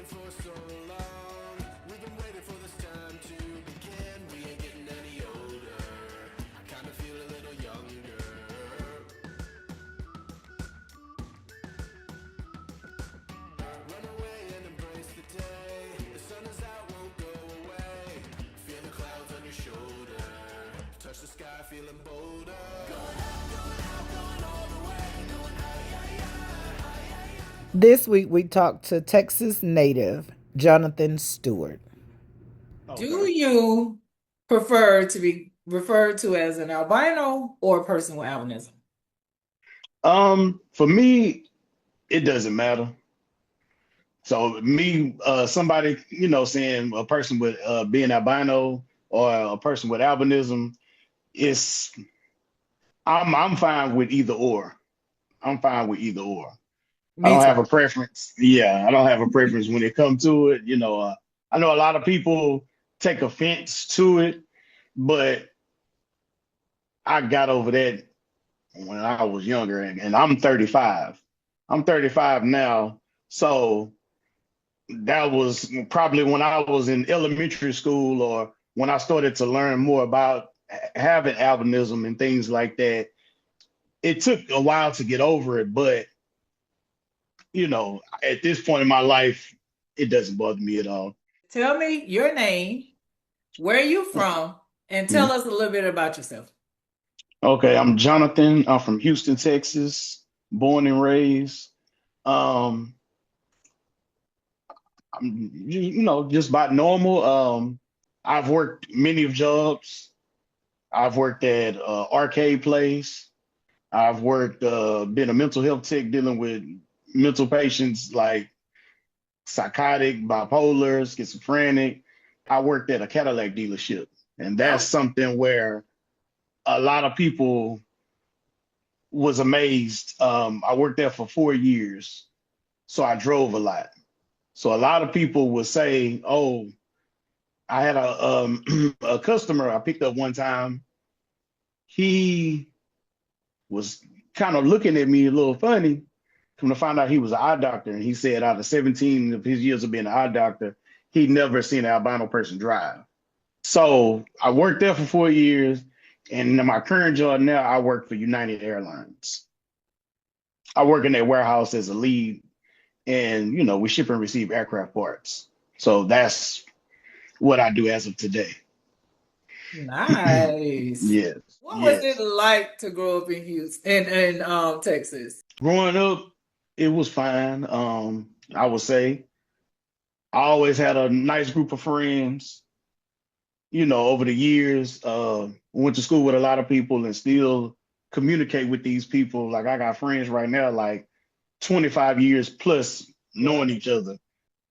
for so long. We've been waiting for this time to begin. We ain't getting any older. I kinda feel a little younger. Run away and embrace the day. The sun is out, won't go away. Feel the clouds on your shoulder. Touch the sky, feeling bolder. Going out, going all the way. Going This week we talked to Texas native Jonathan Stewart. Do Okay. you prefer to be referred to as an albino or a person with albinism? For me, it doesn't matter. So me, somebody, saying a person with being albino or a person with albinism, it's I'm fine with either or. I'm fine with either or. I Me don't have too. a preference. Yeah, I don't have a preference when it comes to it. I know a lot of people take offense to it, but I got over that when I was younger, and I'm 35. I'm 35 now, so that was probably when I was in elementary school or when I started to learn more about having albinism and things like that. It took a while to get over it, but at this point in my life, it doesn't bother me at all. Tell me your name, where you from, and tell Mhm. us a little bit about yourself. Okay, I'm Jonathan. I'm from Houston, Texas, born and raised. Um, I'm, just about normal. I've worked many of jobs. I've worked at arcade place. I've worked, been a mental health tech dealing with mental patients like psychotic, bipolar, schizophrenic. I worked at a Cadillac dealership, and that's Oh, something where a lot of people was amazed. I worked there for 4 years, so I drove a lot. So a lot of people would say, "Oh, I had a customer I picked up one time. He was kind of looking at me a little funny. Come to find out he was an eye doctor, and he said out of 17 of his years of being an eye doctor, he'd never seen an albino person drive. So I worked there for 4 years, and in my current job now, I work for United Airlines. I work in their warehouse as a lead, and we ship and receive aircraft parts. So that's what I do as of today. nice. Yes, What was it yes. like to grow up in Houston, in Texas? Growing up, it was fine. I would say I always had a nice group of friends. Over the years, went to school with a lot of people and still communicate with these people. Like I got friends right now, like 25 years plus Wow. knowing each other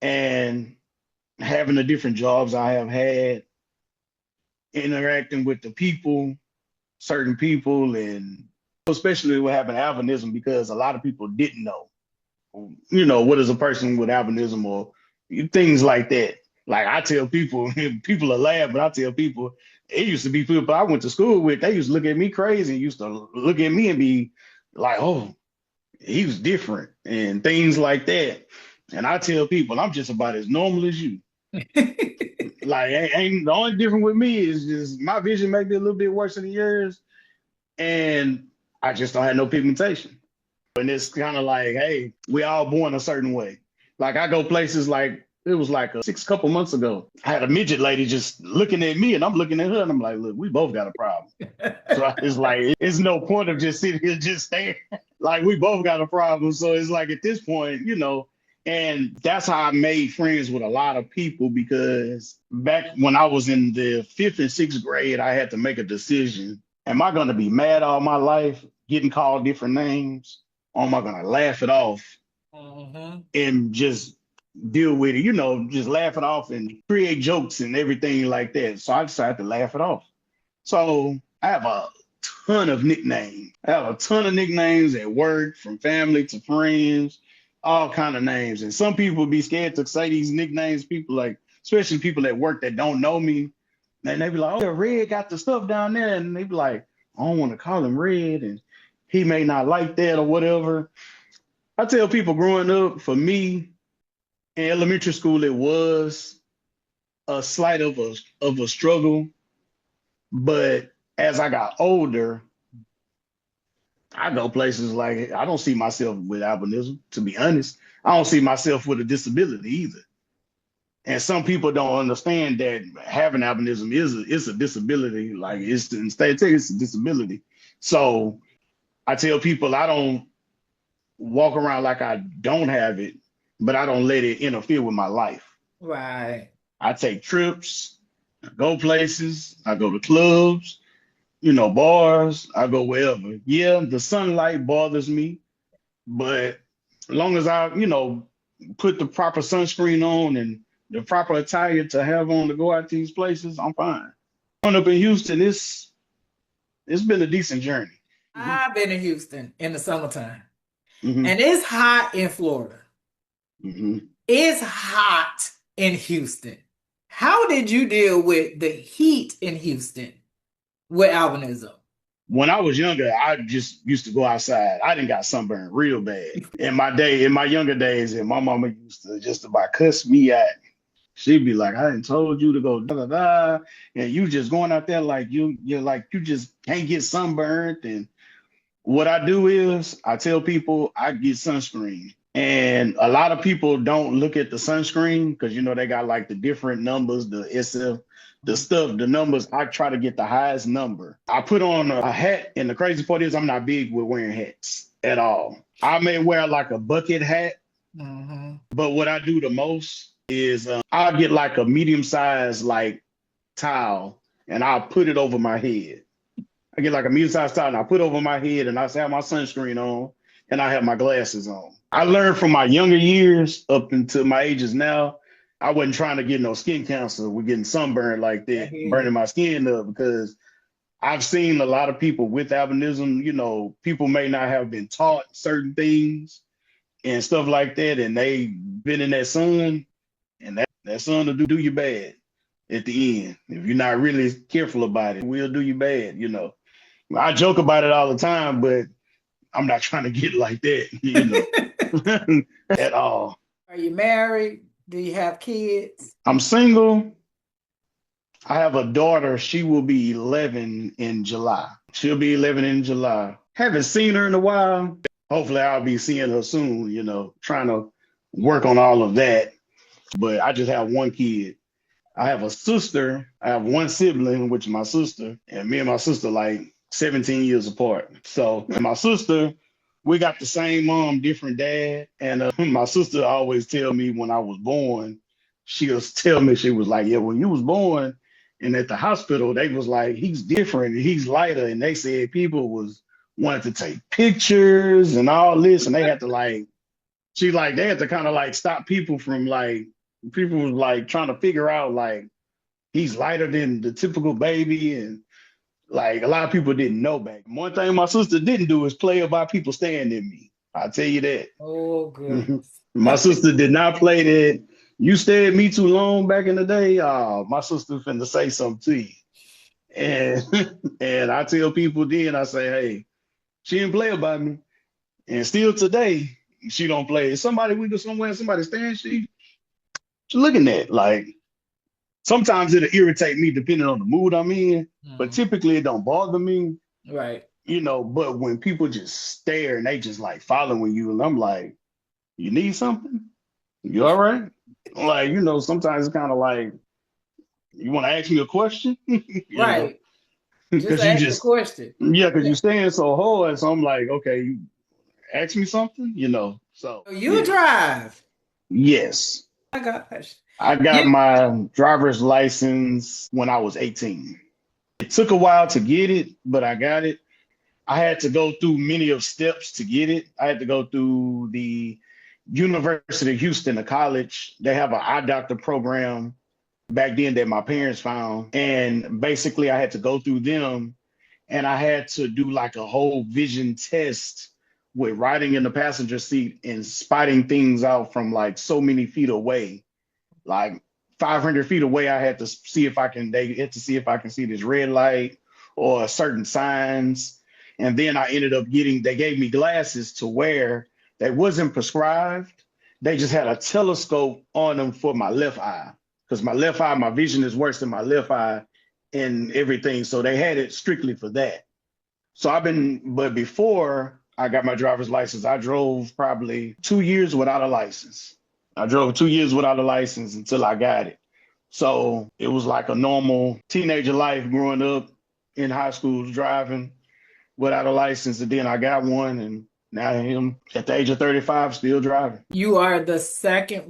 and having the different jobs I have had, interacting with the people, certain people, and especially with having albinism because a lot of people didn't know, what is a person with albinism or things like that. Like I tell people, people are laugh, but I tell people, it used to be people I went to school with, they used to look at me crazy and used to look at me and be like, oh, he was different and things like that. And I tell people, I'm just about as normal as you. Like, ain't the only difference with me is just my vision may be a little bit worse than yours, and I just don't have no pigmentation. And it's kind of like, hey, we all born a certain way. Like I go places like it was like a six couple months ago. I had a midget lady just looking at me, and I'm looking at her, and I'm like, look, we both got a problem. So it's like it's no point of just sitting here just staring. Like we both got a problem. So it's like at this point, and that's how I made friends with a lot of people because back when I was in the fifth and sixth grade, I had to make a decision. Am I going to be mad all my life, getting called different names? Or am I going to laugh it off Mhm. and just deal with it, just laugh it off and create jokes and everything like that. So I decided to laugh it off. So I have a ton of nicknames. I have a ton of nicknames at work, from family to friends, all kind of names. And some people be scared to say these nicknames. People like, especially people at work that don't know me, and they be like, "Oh, Red got the stuff down there," and they be like, "I don't want to call him Red, and he may not like that or whatever." I tell people growing up, for me, In elementary school, it was a slight of a struggle, but as I got older, I go places like I don't see myself with albinism, to be honest. I don't see myself with a disability either. And some people don't understand that having albinism is a disability. Like it's instead it's a disability. So I tell people I don't walk around like I don't have it, but I don't let it interfere with my life. Right. I take trips, I go places, I go to clubs, bars, I go wherever. Yeah, the sunlight bothers me, but as long as I, put the proper sunscreen on and the proper attire to have on to go out to these places, I'm fine. Growing up in Houston, it's been a decent journey. I've been in Houston in the summertime, Hmm. and it's hot in Florida. Hmm. It's hot in Houston. How did you deal with the heat in Houston with albinism? When I was younger, I just used to go outside. I didn't got sunburned real bad. In my younger days, and my mama used to just about cuss me out. She'd be like, I didn't told you to go da da da, and you just going out there like you're like you just can't get sunburned. And what I do is I tell people I get sunscreen. And a lot of people don't look at the sunscreen because they got like the different numbers, the SF, the stuff, the numbers. I try to get the highest number. I put on a hat, and the crazy part is I'm not big with wearing hats at all. I may wear like a bucket hat, Mm-hmm. but what I do the most is I'll get like a medium size like towel and I'll put it over my head. I get like a medium-sized towel and I put it over my head and I have my sunscreen on and I have my glasses on. I learned from my younger years up until my ages now, I wasn't trying to get no skin cancer with getting sunburned like that, burning my skin up because I've seen a lot of people with albinism, people may not have been taught certain things and stuff like that, and they been in that sun, and that sun will do you bad at the end. If you're not really careful about it, it will do you bad. I joke about it all the time, but I'm not trying to get like that, at all. Are you married? Do you have kids? I'm single. I have a daughter. She will be 11 in July. She'll be 11 in July. Haven't seen her in a while. Hopefully, I'll be seeing her soon, trying to work on all of that. But I just have one kid. I have a sister. I have one sibling, which is my sister, and me and my sister like 17 years apart. So, and my sister, we got the same mom, different dad. And my sister always tell me when I was born, she was tell me, she was like, yeah, when you was born and at the hospital, they was like, he's different, he's lighter. And they said people was wanted to take pictures and all this. And they had to they had to kind of like stop people from people was like trying to figure out like he's lighter than the typical baby, and like a lot of people didn't know back. One thing my sister didn't do is play about people staring at me. I'll tell you that. Oh, goodness. My sister did not play that. You stared at me too long back in the day. My sister finna say something to you. And and I tell people then, I say, hey, she didn't play about me. And still today, she don't play. If somebody we go somewhere, somebody staring, she looking at like sometimes it'll irritate me depending on the mood I'm in, but typically it don't bother me. Right. But when people just stare and they just like following you, and I'm like, you need something? You all right? Like, sometimes it's kind of like, you want to ask me a question? Right. Just Because you ask the just, question. yeah, because you're staying so hard. So I'm like, okay, you ask me something, So You yeah. drive. Yes. Oh my gosh. I got my driver's license when I was 18. It took a while to get it, but I got it. I had to go through many of steps to get it. I had to go through the University of Houston, a college. They have an eye doctor program back then that my parents found. And basically I had to go through them and I had to do like a whole vision test with riding in the passenger seat and spotting things out from like so many feet away. Like 500 feet away, I had to see if I can, they had to see if I can see this red light or certain signs. And then I ended up they gave me glasses to wear that wasn't prescribed. they just had a telescope on them for my left eye. Because my left eye, my vision is worse than my left eye and everything. So they had it strictly for that. So but before I got my driver's license, I drove probably 2 years without a license. I drove 2 years without a license until I got it. So it was like a normal teenager life growing up in high school driving without a license. And then I got one, and now I am at the age of 35 still driving. You are the second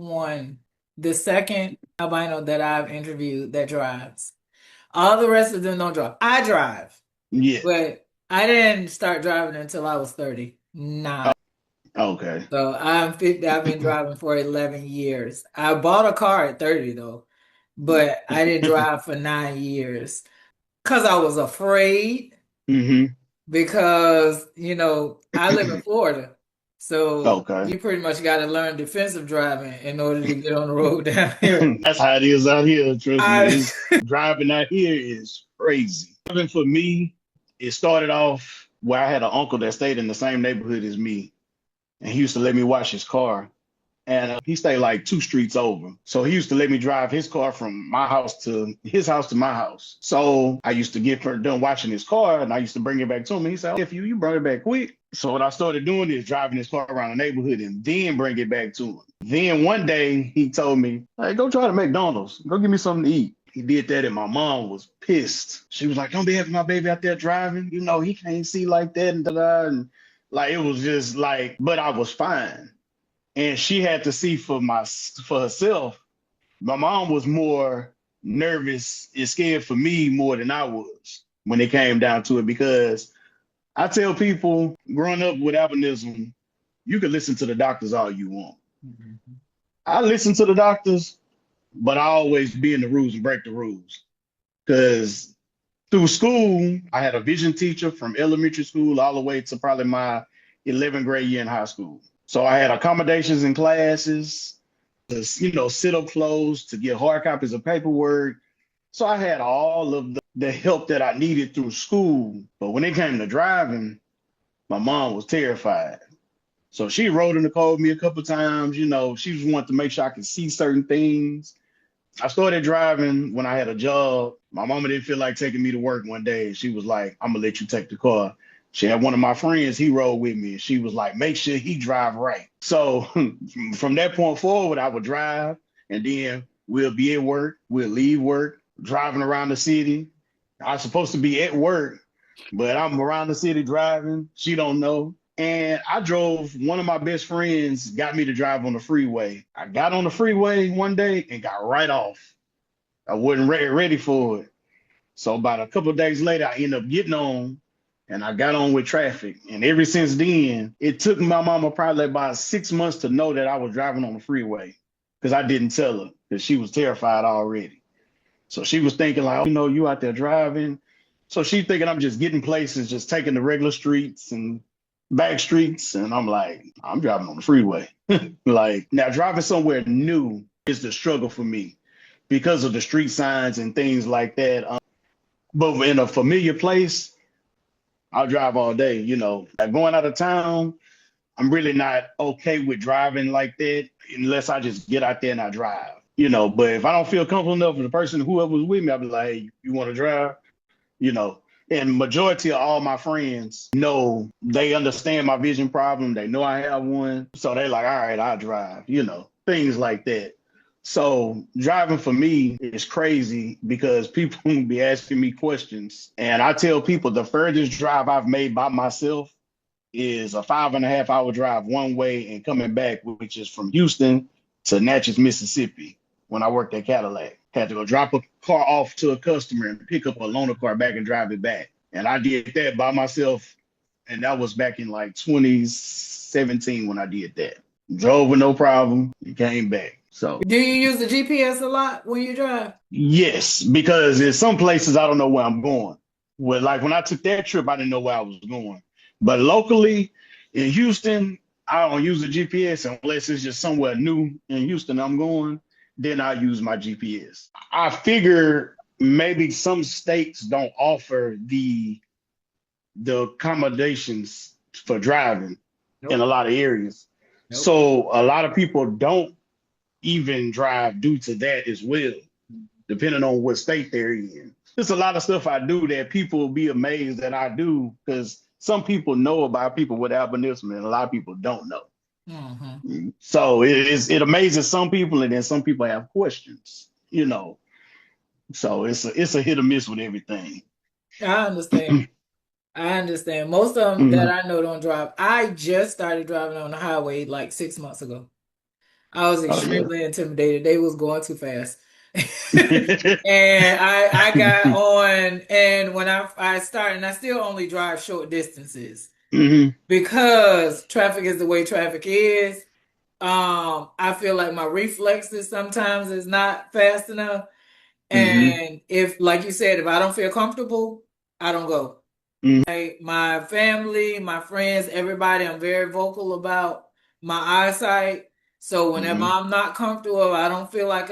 albino that I've interviewed that drives. All the rest of them don't drive. I drive, Yeah. but I didn't start driving until I was 39. Okay. So I'm 50. I've been driving for 11 years. I bought a car at 30 though, but I didn't drive for 9 years because I was afraid. Because, I live in Florida. So you pretty much got to learn defensive driving in order to get on the road down here. That's how it is out here. Trust me. Driving out here is crazy. Driving for me, it started off where I had an uncle that stayed in the same neighborhood as me. And he used to let me wash his car. And he stayed like 2 streets over. So he used to let me drive his car from my house to his house to my house. So I used to get done washing his car and I used to bring it back to him. And he said, if you brought it back quick. So what I started doing is driving his car around the neighborhood and then bring it back to him. Then one day he told me, hey, go try to McDonald's. Go get me something to eat. He did that and my mom was pissed. She was like, don't be having my baby out there driving. He can't see like that and da-da. And like, it was just like, but I was fine. And she had to see for herself. My mom was more nervous and scared for me more than I was when it came down to it, because I tell people growing up with albinism, you can listen to the doctors all you want. I listen to the doctors, but I always be in the rules and break the rules. Because through school, I had a vision teacher from elementary school all the way to probably my 11th grade year in high school. So I had accommodations in classes, to, sit up close, to get hard copies of paperwork. So I had all of the help that I needed through school. But when it came to driving, my mom was terrified. So she wrote in the code me a couple of times. She just wanted to make sure I could see certain things. I started driving when I had a job. My mama didn't feel like taking me to work one day. She was like, I'm gonna let you take the car. She had one of my friends, he rode with me, and she was like, make sure he drive right. So from that point forward, I would drive, and then we'll be at work, we'll leave work, driving around the city. I'm supposed to be at work, but I'm around the city driving. She don't know. And I drove, one of my best friends got me to drive on the freeway. I got on the freeway one day and got right off. I wasn't ready for it. So about a couple of days later, I ended up getting on. And I got on with traffic. And ever since then, it took my mama probably about 6 months to know that I was driving on the freeway, because I didn't tell her, because she was terrified already. So she was thinking like, you out there driving. So she thinking I'm just getting places, just taking the regular streets and back streets. And I'm like, I'm driving on the freeway. Like, now driving somewhere new is the struggle for me because of the street signs and things like that. But in a familiar place, I'll drive all day, Like going out of town, I'm really not okay with driving like that unless I just get out there and I drive, But if I don't feel comfortable enough with the person, whoever was with me, I'll be like, hey, you want to drive? And majority of all my friends know, they understand my vision problem. They know I have one. So they're like, all right, I'll drive, things like that. So driving for me is crazy because people be asking me questions. And I tell people the furthest drive I've made by myself is a 5.5 hour drive one way and coming back, which is from Houston to Natchez, Mississippi, when I worked at Cadillac. Had to go drop a car off to a customer and pick up a loaner car back and drive it back. And I did that by myself. And that was back in like 2017 when I did that. Drove with no problem, and came back. So, do you use the GPS a lot when you drive? Yes, because in some places I don't know where I'm going. Well, like when I took that trip, I didn't know where I was going. But locally in Houston, I don't use the GPS unless it's just somewhere new in Houston I'm going. Then I use my GPS. I figure maybe some states don't offer the accommodations for driving in a lot of areas. Nope. So a lot of people don't even drive due to that as well, depending on what state they're in. There's a lot of stuff I do that people will be amazed that I do because some people know about people with albinism and a lot of people don't know. So it amazes some people, and then some people have questions, you know. So it's a hit or miss with everything. I understand. I understand. Most of them that I know don't drive. I just started driving on the highway like 6 months ago. I was Oh yeah. extremely intimidated. They was going too fast. And I got on, and when I started, and I still only drive short distances because traffic is the way traffic is. I feel like my reflexes sometimes is not fast enough. And if, like you said, if I don't feel comfortable, I don't go. My family, my friends, everybody, I'm very vocal about my eyesight. So whenever I'm not comfortable, I don't feel like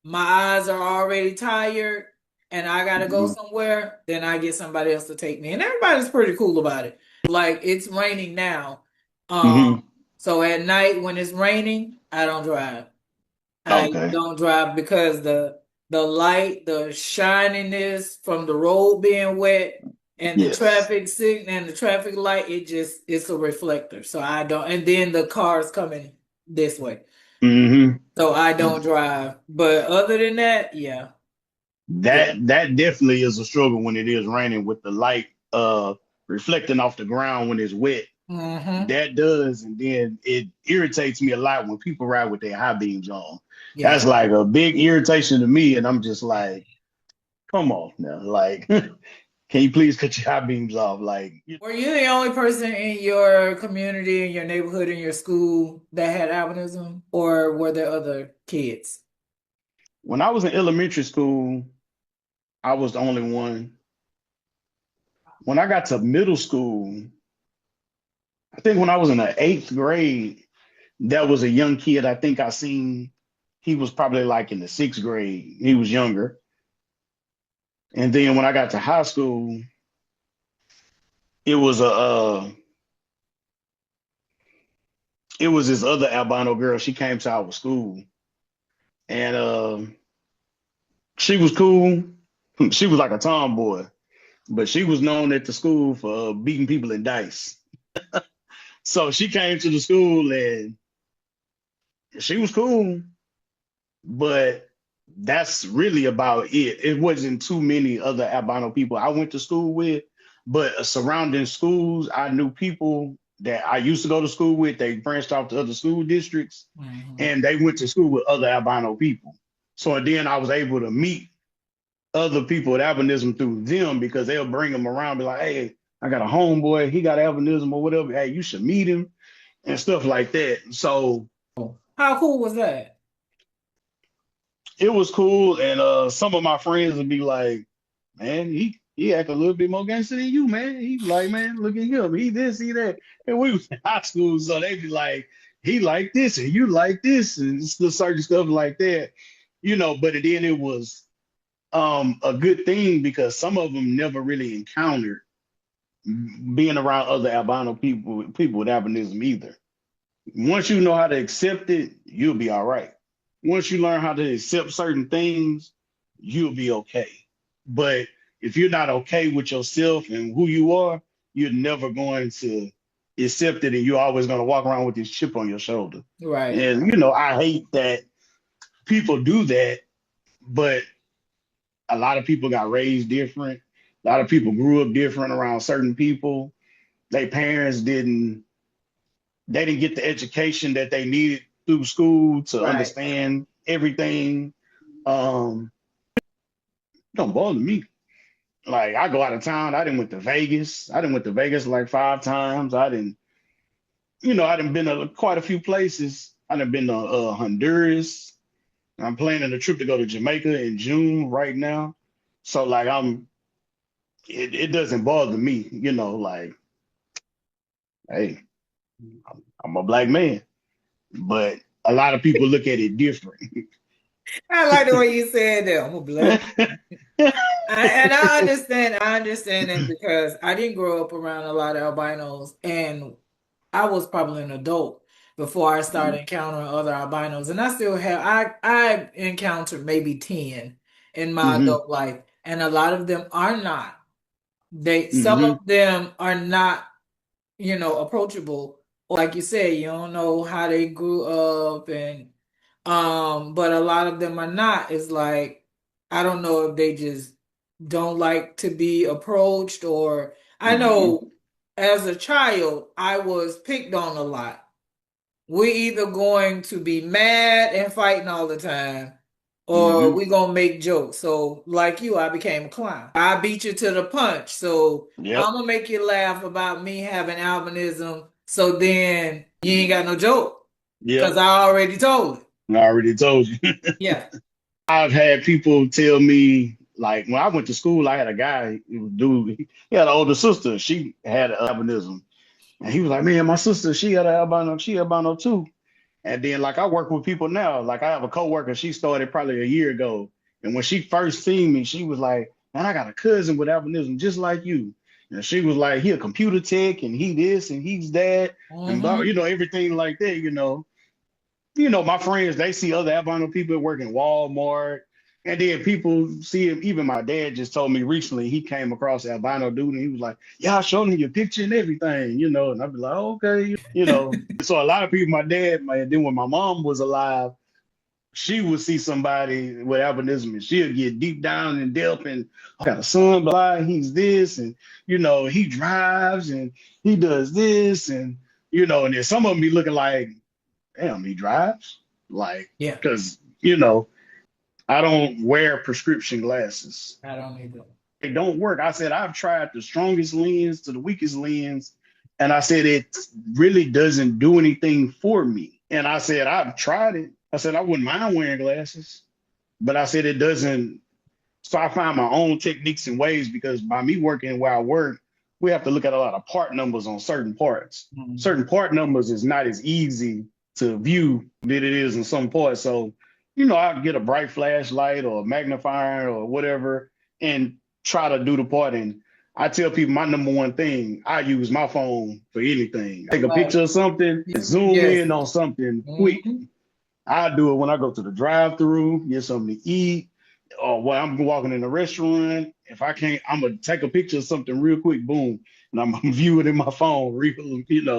my eyes are already tired and I gotta go somewhere, then I get somebody else to take me. And everybody's pretty cool about it. Like it's raining now. So at night when it's raining, I don't drive. I Okay. don't drive because the light, the shininess from the road being wet and the Yes. traffic signal and the traffic light, it's a reflector. So I don't, and then the car's coming this way. So I don't drive. But other than that, yeah. That definitely is a struggle when it is raining with the light reflecting off the ground when it's wet. That does, and then it irritates me a lot when people ride with their high beams on. Yeah. That's like a big irritation to me, and I'm just like, come on now, like, can you please cut your high beams off? Like, Were you the only person in your community, in your neighborhood, in your school that had albinism, or were there other kids? when I was in elementary school, I was the only one. When I got to middle school, I think when I was in the eighth grade, there was a young kid I think I seen. He was probably like in the sixth grade. He was younger. And then when I got to high school, it was it was this other albino girl. She came to our school, and she was cool. She was like a tomboy, but she was known at the school for beating people in dice. So she came to the school and she was cool, but that's really about it. It wasn't too many other albino people I went to school with, but surrounding schools, I knew people that I used to go to school with. They branched off to other school districts, and they went to school with other albino people. So then I was able to meet other people with albinism through them because they'll bring them around, be like, hey, I got a homeboy, he got albinism or whatever. Hey, you should meet him and stuff like that. So how cool was that? It was cool, and some of my friends would be like, man, he act a little bit more gangster than you, man. He like, man, look at him, he this, he that. And we was in high school, so they'd be like, he like this and you like this, and the certain stuff like that, you know. But then it was a good thing because some of them never really encountered being around other albino people with albinism either. Once you know how to accept it, you'll be all right. Once you learn how to accept certain things, you'll be okay. But if you're not okay with yourself and who you are, you're never going to accept it, and you're always going to walk around with this chip on your shoulder. Right. And you know, I hate that people do that, but a lot of people got raised different. A lot of people grew up different around certain people. Their parents didn't get the education that they needed through school to understand everything. Don't bother me. Like I go out of town. I didn't went to Vegas. I didn't went to Vegas like 5 times. I didn't been to quite a few places. I done been to Honduras. I'm planning a trip to go to Jamaica in June right now. So like it doesn't bother me, you know, like, hey, I'm a black man. But a lot of people look at it different. I like the way you said that. I'm a black. And I understand it because I didn't grow up around a lot of albinos, and I was probably an adult before I started encountering other albinos, and I still have I encountered maybe 10 in my Mm-hmm. adult life, and a lot of them are not. Some Mm-hmm. of them are not, approachable. Or like you said, you don't know how they grew up, and but a lot of them are not. It's like I don't know if they just don't like to be approached, or I Mm-hmm. know as a child I was picked on a lot. We either going to be mad and fighting all the time, or Mm-hmm. we gonna make jokes. So, like you, I became a clown. I beat you to the punch. So Yep. I'm gonna make you laugh about me having albinism. So then you ain't got no joke Yep. because I already told it. I already told you. Yeah. I've had people tell me, like, when I went to school, I had a guy, dude, he had an older sister. She had albinism. And he was like, man, my sister, she albino too. And then, like, I work with people now. Like, I have a coworker, she started probably a year ago. And when she first seen me, she was like, man, I got a cousin with albinism just like you. And she was like, he a computer tech and he this and he's that and blah, Mm-hmm. everything like that. My friends, they see other albino people work in Walmart. And then people see him. Even my dad just told me recently he came across an albino dude and he was like, yeah, I showed him your picture and everything. And I'd be like, okay. So a lot of people, then when my mom was alive, she would see somebody with albinism and she'll get deep down and depth and I got a son, blah, he's this, and he drives and he does this, and then some of them be looking like, damn, he drives? Like, Yeah. because, I don't wear prescription glasses. I don't need them. They don't work. I said, I've tried the strongest lens to the weakest lens. And I said, it really doesn't do anything for me. And I said, I've tried it. I said, I wouldn't mind wearing glasses, but I said, it doesn't. So I find my own techniques and ways because by me working where I work, we have to look at a lot of part numbers on certain parts. Mhm. Certain part numbers is not as easy to view that it is in some parts. So, I get a bright flashlight or a magnifier or whatever and try to do the part. And I tell people my number one thing, I use my phone for anything. Take a Like, picture of something and zoom yes. in on something quick. Mhm. I do it when I go to the drive-through, get something to eat, or when I'm walking in the restaurant. If I can't, I'm gonna take a picture of something real quick, boom, and I'm gonna view it in my phone,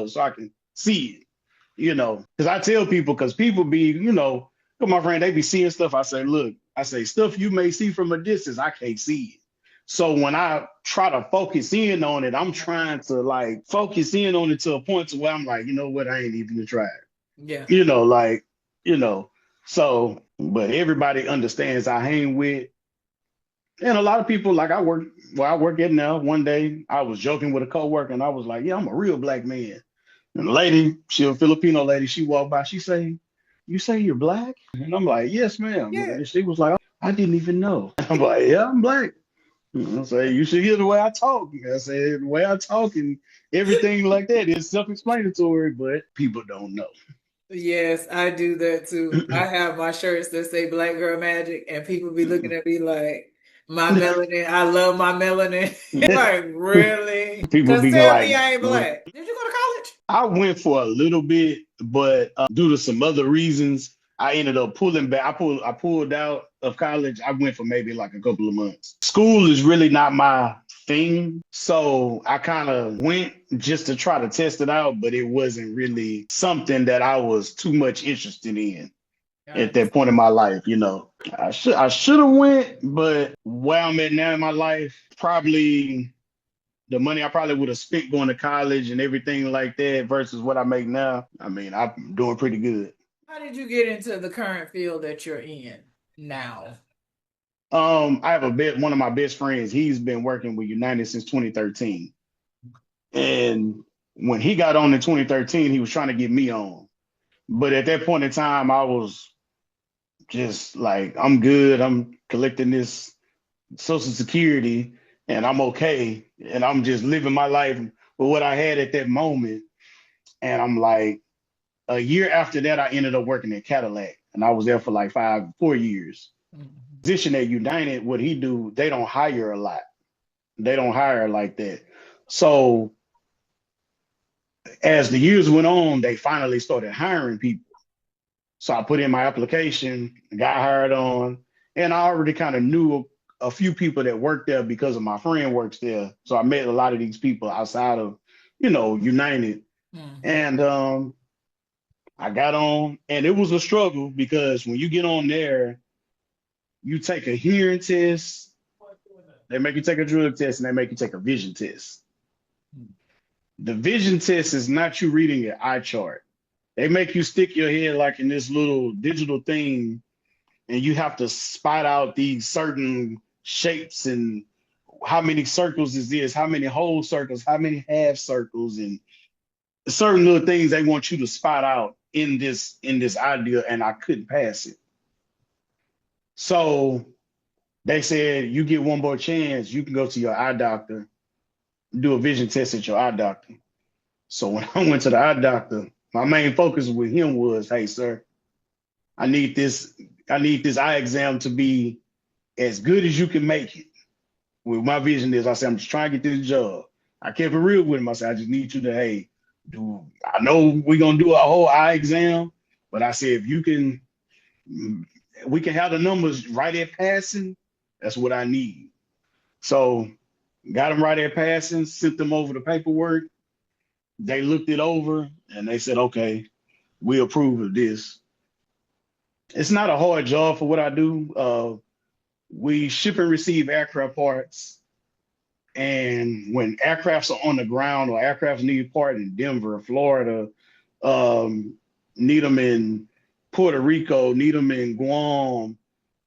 so I can see it. Because I tell people, because people my friend, they be seeing stuff. I say, look, stuff you may see from a distance, I can't see it. So when I try to focus in on it, I'm trying to like focus in on it to a point to where I'm like, you know what, I ain't even gonna try it. Yeah. Like, you know, but everybody understands I hang with, and a lot of people, like I work at now. One day I was joking with a coworker and I was like, yeah, I'm a real black man. And the lady, she a Filipino lady, she walked by, she say, you say you're black? And I'm like, yes, ma'am. Yeah. And she was like, I didn't even know. I'm like, yeah, I'm black. I say, you should hear the way I talk. I said, the way I talk and everything like that is self-explanatory, but people don't know. Yes, I do that too. I have my shirts that say Black Girl Magic, and people be looking at me like, my melanin, I love my melanin. Like, really? People Because be tell me like, I ain't black. Did you go to college? I went for a little bit, but due to some other reasons, I ended up pulling back. I pulled out of college. I went for maybe like a couple of months. School is really not my thing, so I kind of went just to try to test it out, but it wasn't really something that I was too much interested in at that point in my life. I should have went, but where I'm at now in my life, probably the money I probably would have spent going to college and everything like that versus what I make now, I mean, I'm doing pretty good. How did you get into the current field that you're in now? I have one of my best friends. He's been working with United since 2013. And when he got on in 2013, he was trying to get me on. But at that point in time, I was just like, I'm good. I'm collecting this Social Security and I'm okay. And I'm just living my life with what I had at that moment. And I'm like, a year after that, I ended up working at Cadillac, and I was there for like 4 years. Mhm. Position at United, what he do, they don't hire a lot. They don't hire like that. So as the years went on, they finally started hiring people. So I put in my application, got hired on, and I already kind of knew a few people that worked there because of my friend works there. So I met a lot of these people outside of, United. Mhm. And I got on, and it was a struggle because when you get on there, you take a hearing test, they make you take a drug test, and they make you take a vision test. The vision test is not you reading your eye chart. They make you stick your head like in this little digital thing, and you have to spot out these certain shapes and how many circles is this, how many whole circles, how many half circles, and certain little things they want you to spot out in this idea, and I couldn't pass it. So they said you get one more chance, you can go to your eye doctor, do a vision test at your eye doctor. So when I went to the eye doctor, my main focus with him was, hey sir, I need this, I need this eye exam to be as good as you can make it. With my vision is, I said, I'm just trying to get this job. I kept it real with him. I said, I just need you to, hey, I know we're gonna do a whole eye exam, but I said if you can, we can have the numbers right at passing. That's what I need. So got them right at passing, sent them over the paperwork. They looked it over and they said, okay, we approve of this. It's not a hard job for what I do. We ship and receive aircraft parts. And when aircrafts are on the ground or aircrafts need part in Denver, Florida, need them in Puerto Rico, need them in Guam,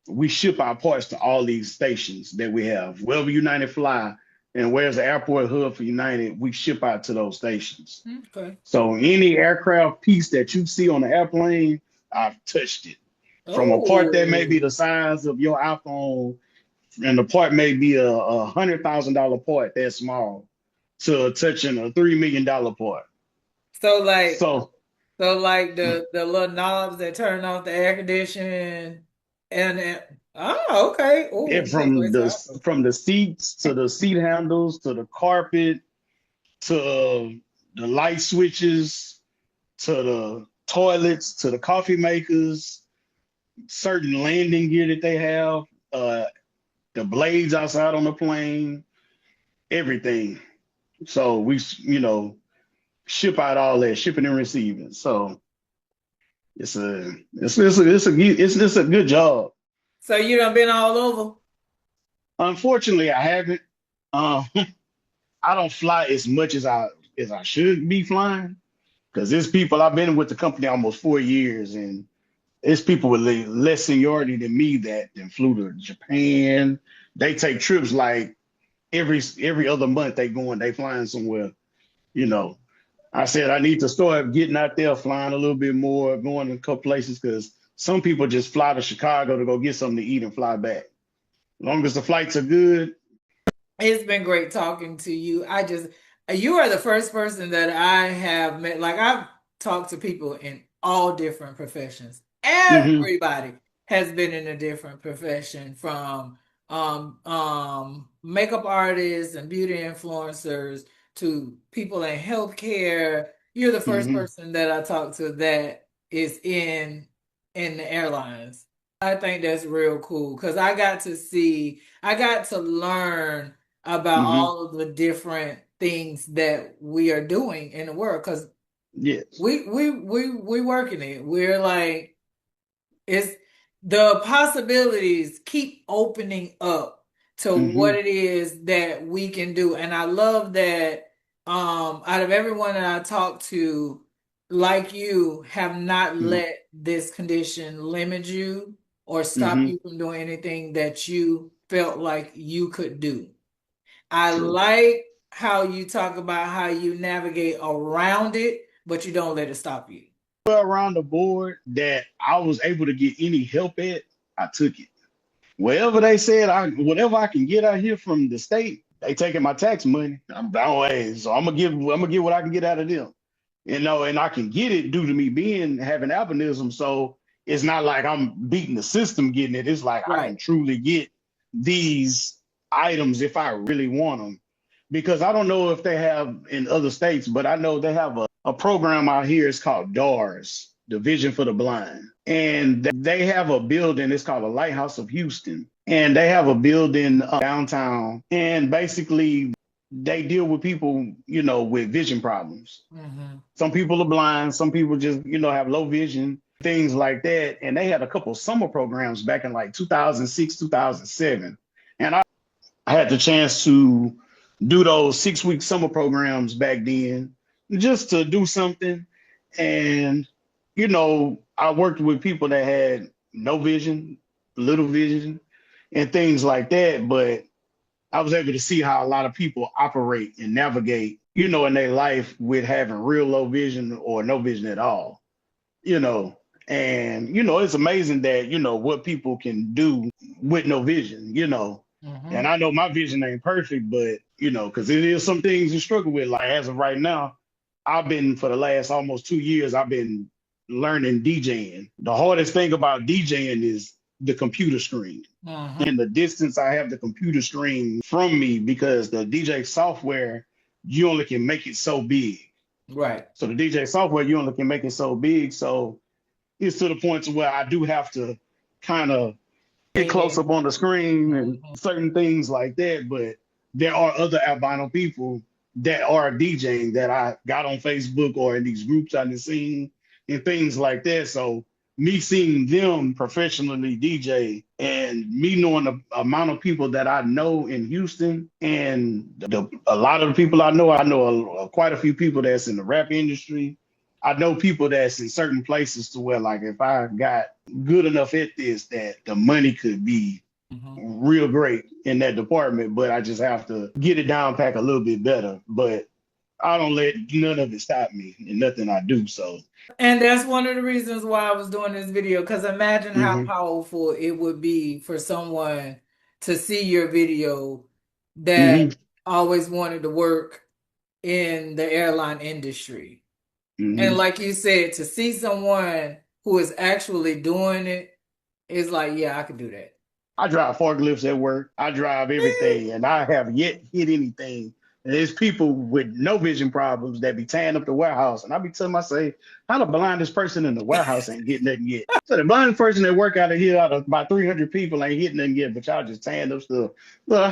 we ship our parts to all these stations that we have. Wherever United fly and where's the airport hub for United, we ship out to those stations. Okay. So any aircraft piece that you see on the airplane, I've touched it. From a part that may be Oh, the size of your iPhone, and the part may be a $100,000 part that small, to touching a $3 million part. so like So the little knobs that turn off the air conditioning and oh, okay. Oh, from okay. So the seats to the seat handles to the carpet to the light switches to the toilets to the coffee makers, certain landing gear that they have, the blades outside on the plane, everything. So we, ship out all that, shipping and receiving. So it's a good job. so you done been all over? Unfortunately, I haven't. Um, I don't fly as much as I should be flying because there's people I've been with the company almost 4 years, and it's people with less seniority than me that then flew to Japan. They take trips like every other month they flying somewhere, you know. I said I need to start getting out there, flying a little bit more, going to a couple places because some people just fly to Chicago to go get something to eat and fly back. As long as the flights are good. It's been great talking to you. You are the first person that I have met. Like, I've talked to people in all different professions. Hmm. Everybody has been in a different profession, from makeup artists and beauty influencers to people in healthcare. You're the first Hmm. person that I talked to that is in the airlines. I think that's real cool because I got to learn about Hmm. all of the different things that we are doing in the world, because Yes. we working it. We're like, it's the possibilities keep opening up to what Hmm. it is that we can do. And I love that out of everyone that I talk to, like you, have not Hmm. let this condition limit you or stop Hmm. you from doing anything that you felt like you could do. I True. like how you talk about how you navigate around it, but you don't let it stop you. Around the board that I was able to get any help at, I took it. Wherever they said whatever I can get out here from the state, they taking my tax money. I'm down way. So I'm gonna get what I can get out of them. And I can get it due to me having albinism. So it's not like I'm beating the system getting it. It's like I can Right. truly get these items if I really want them. because I don't know if they have in other states, but I know they have a program out here. It's called DARS, the Vision for the Blind. And they have a building, it's called the Lighthouse of Houston. And they have a building downtown. And basically, they deal with people, with vision problems. Mm-hmm. Some people are blind, some people just, have low vision, things like that. And they had a couple summer programs back in like 2006, 2007. And I had the chance to do those 6-week summer programs back then just to do something. And, I worked with people that had no vision, little vision, and things like that. But I was able to see how a lot of people operate and navigate, in their life with having real low vision or no vision at all, and, it's amazing that, what people can do with no vision, Mm-hmm. and I know my vision ain't perfect, but, because it is some things you struggle with. Like as of right now, for the last almost 2 years, I've been learning DJing. The hardest thing about DJing is the computer screen. Mm-hmm. And the distance I have the computer screen from me, because the DJ software, you only can make it so big. Right. So the DJ software, you only can make it so big. So it's to the point to where I do have to kind of get close up on the screen and certain things like that. But there are other albino people that are DJing that I got on Facebook or in these groups I've seen and things like that. So me seeing them professionally DJ and me knowing the amount of people that I know in Houston and a lot of the people I know quite a few people that's in the rap industry. I know people that's in certain places to where, like, if I got good enough at this, that the money could be real great in that department, but I just have to get it down pack a little bit better. But I don't let none of it stop me in nothing I do. So. And that's one of the reasons why I was doing this video, because imagine how powerful it would be for someone to see your video that always wanted to work in the airline industry. And like you said, to see someone who is actually doing it is like, yeah, I could do that. I drive forklifts at work. I drive everything, and I have yet hit anything. And there's people with no vision problems that be tearing up the warehouse. And I be telling myself, how the blindest person in the warehouse ain't getting nothing yet. So the blindest person that work out of here, out of about 300 people, ain't hitting nothing yet, but y'all just tearing up stuff. Well,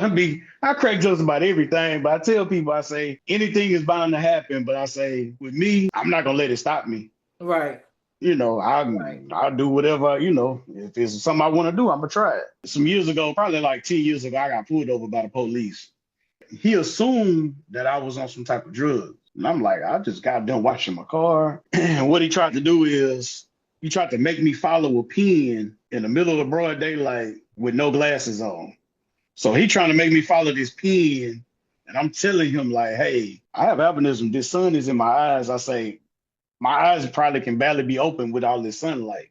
I crack jokes about everything, but I tell people, I say, anything is bound to happen. But I say, with me, I'm not going to let it stop me. Right. I'll do whatever, if it's something I want to do, I'm going to try it. Some years ago, probably like 10 years ago, I got pulled over by the police. He assumed that I was on some type of drug. And I'm like, I just got done washing my car. And what he tried to do is he tried to make me follow a pin in the middle of broad daylight with no glasses on. So he trying to make me follow this pin. And I'm telling him like, hey, I have albinism. This sun is in my eyes. I say, my eyes probably can barely be open with all this sunlight.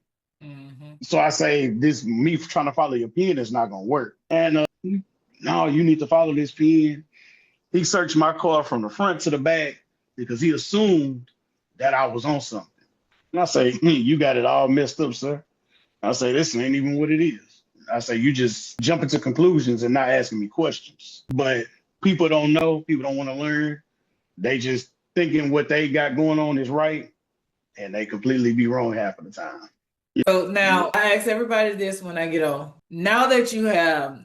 So I say, me trying to follow your pin is not going to work. And no, you need to follow this pin. He searched my car from the front to the back because he assumed that I was on something. And I say, you got it all messed up, sir. I say, this ain't even what it is. I say, you just jumping to conclusions and not asking me questions. But people don't know. People don't want to learn. They just thinking what they got going on is right. And they completely be wrong half of the time. So now I ask everybody this when I get on. Now that you have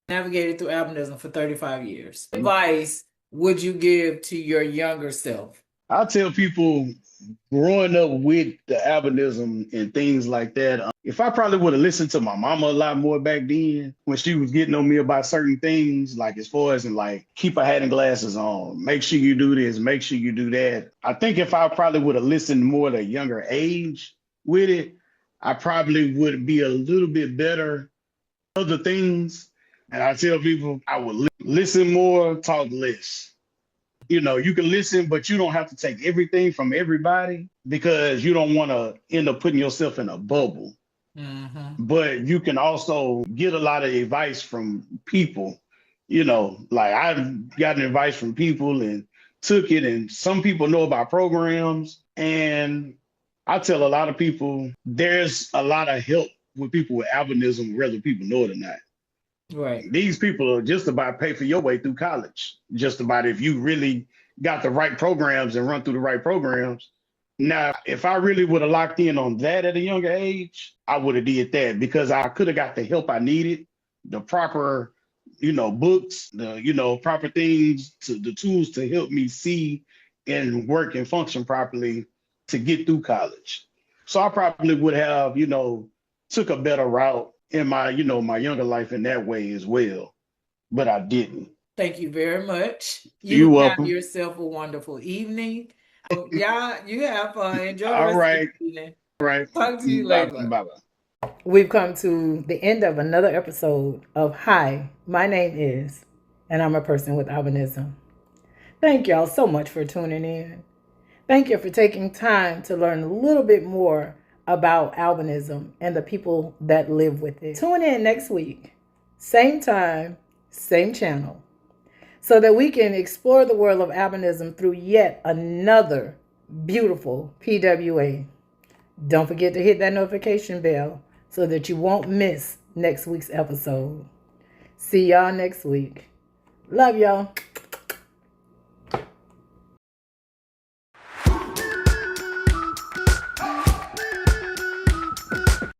navigated through albinism for 35 years, what advice would you give to your younger self? I tell people growing up with the albinism and things like that, if I probably would have listened to my mama a lot more back then when she was getting on me about certain things, like as far as keep a hat and glasses on, make sure you do this, make sure you do that. I think if I probably would have listened more at a younger age with it, I probably would be a little bit better at other things. And I tell people I would listen more, talk less. You can listen, but you don't have to take everything from everybody because you don't want to end up putting yourself in a bubble. But you can also get a lot of advice from people. Like I've gotten advice from people and took it, and some people know about programs. And I tell a lot of people there's a lot of help with people with albinism, whether people know it or not. Right. These people are just about pay for your way through college. Just about if you really got the right programs and run through the right programs. Now, if I really would have locked in on that at a younger age, I would have did that because I could have got the help I needed, the proper, books, the, proper things, the tools to help me see and work and function properly to get through college. So I probably would have, took a better route in my, my younger life in that way as well, but I didn't. Thank you very much. You're You have welcome. yourself a wonderful evening. Yeah, you have fun. Enjoy the All rest of right. the evening. All right. Talk to you Bye later. bye. We've come to the end of another episode of Hi, my name is, and I'm a person with albinism. Thank y'all so much for tuning in. Thank you for taking time to learn a little bit more about albinism and the people that live with it. Tune in next week, same time, same channel, so that we can explore the world of albinism through yet another beautiful PWA. Don't forget to hit that notification bell so that you won't miss next week's episode. See y'all next week. Love y'all.